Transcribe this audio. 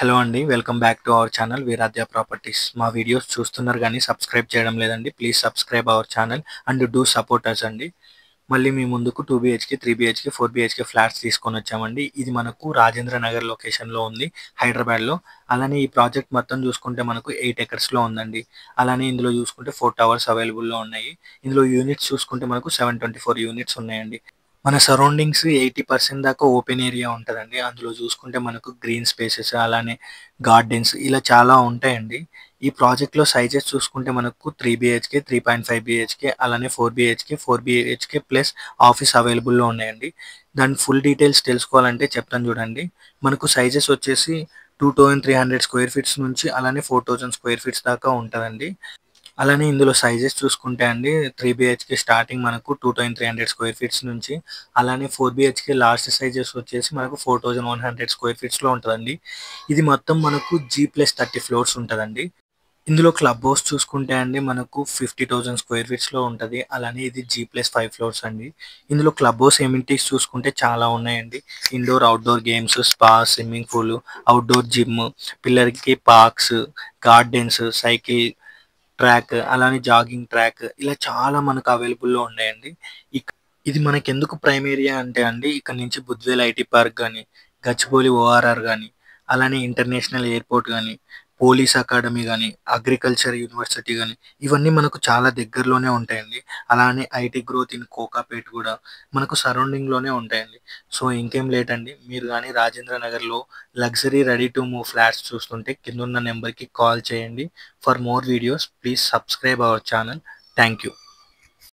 Hello అండి. Welcome back to our channel Veeradhya properties. మా videos చూస్తున్నారు గానీ సబ్స్క్రైబ్ చేయడం లేదండి. Please subscribe our channel and do support us అండి. మళ్ళీ మీ ముందుకు 2 బీహెచ్‌కే, 3 బీహెచ్‌కే, 4 బీహెచ్‌కే ఫ్లాట్స్ తీసుకొనొచ్చామండి. ఇది మనకు రాజేంద్ర నగర్ లొకేషన్‌లో ఉంది హైదరాబాద్‌లో. అలానే ఈ ప్రాజెక్ట్ మొత్తం చూసుకుంటే మనకు 8 ఎకర్స్‌లో ఉందండి. అలానే ఇందులో చూసుకుంటే 4 టవర్స్ అవైలబుల్‌లో ఉన్నాయి. ఇందులో యూనిట్స్ చూసుకుంటే మనకు 724 యూనిట్స్ ఉన్నాయండి. మన సరౌండింగ్స్ 80% దాకా ఓపెన్ ఏరియా ఉంటదండి. అందులో చూసుకుంటే మనకు గ్రీన్ స్పేసెస్ అలానే గార్డెన్స్ ఇలా చాలా ఉంటాయండి. ఈ ప్రాజెక్ట్‌లో సైజెస్ చూసుకుంటే మనకు 3 బీహెచ్‌కే, 3.5 బీహెచ్‌కే అలానే 4 బీహెచ్‌కే, 4 బీహెచ్‌కే ప్లస్ ఆఫీస్ అవైలబుల్‌లో ఉన్నాయండి. దాని ఫుల్ డీటెయిల్స్ తెలుసుకోవాలంటే చెప్తాను చూడండి. మనకు సైజెస్ వచ్చేసి 2300 స్క్వేర్ ఫీట్స్ నుంచి అలానే 4000 స్క్వేర్ ఫీట్స్ దాకా ఉంటదండి. అలానే ఇందులో సైజెస్ చూసుకుంటే అండి 3 బీహెచ్‌కే స్టార్టింగ్ మనకు 2300 స్క్వేర్ ఫీట్స్ నుంచి, అలానే 4 బీహెచ్‌కే లాస్ట్ సైజెస్ వచ్చేసి మనకు 4100 స్క్వేర్ ఫీట్స్‌లో ఉంటదండి. ఇది మొత్తం మనకు G+30 ఫ్లోర్స్ ఉంటదండి. ఇందులో క్లబ్ హౌస్ చూసుకుంటే అండి మనకు 50,000 స్క్వేర్ ఫీట్స్‌లో ఉంటది. అలానే ఇది G+5 ఫ్లోర్స్ అండి. ఇందులో క్లబ్ హౌస్ ఎమ్యూనిటీస్ చూసుకుంటే చాలా ఉన్నాయండి. Indoor, outdoor games, spa, swimming pool, outdoor gym, పిల్లలకి పార్క్స్, గార్డెన్స్, సైకిల్ ట్రాక్, అలానే జాగింగ్ ట్రాక్ ఇలా చాలా మనకు అవైలబుల్‌లో ఉన్నాయండి. ఇక్ ఇది మనకెందుకు ప్రైమ్ ఏరియా అంటే అండి, ఇక్కడ నుంచి బుద్వేల్ ఐటీ పార్క్ గాని, గచ్చిబౌలి ఓఆర్ఆర్ గాని, అలానే ఇంటర్నేషనల్ ఎయిర్‌పోర్ట్ గాని, పోలీస్ అకాడమీ గాని, అగ్రికల్చర్ యూనివర్సిటీ గాని, ఇవన్నీ మనకు చాలా దగ్గరలోనే ఉంటాయండి. అలానే ఐటీ గ్రోత్ ఇన్ కోకాపేట్ గూడా మనకు సరౌండింగ్‌లోనే ఉంటాయండి. సో, ఇంకేం లేటండి. మీరు గాని రాజేంద్ర నగర్‌లో luxury ready to move flats చూస్తుంటే కిందున్న నంబర్‌కి కాల్ చేయండి. For more videos, please subscribe our channel. Thank you.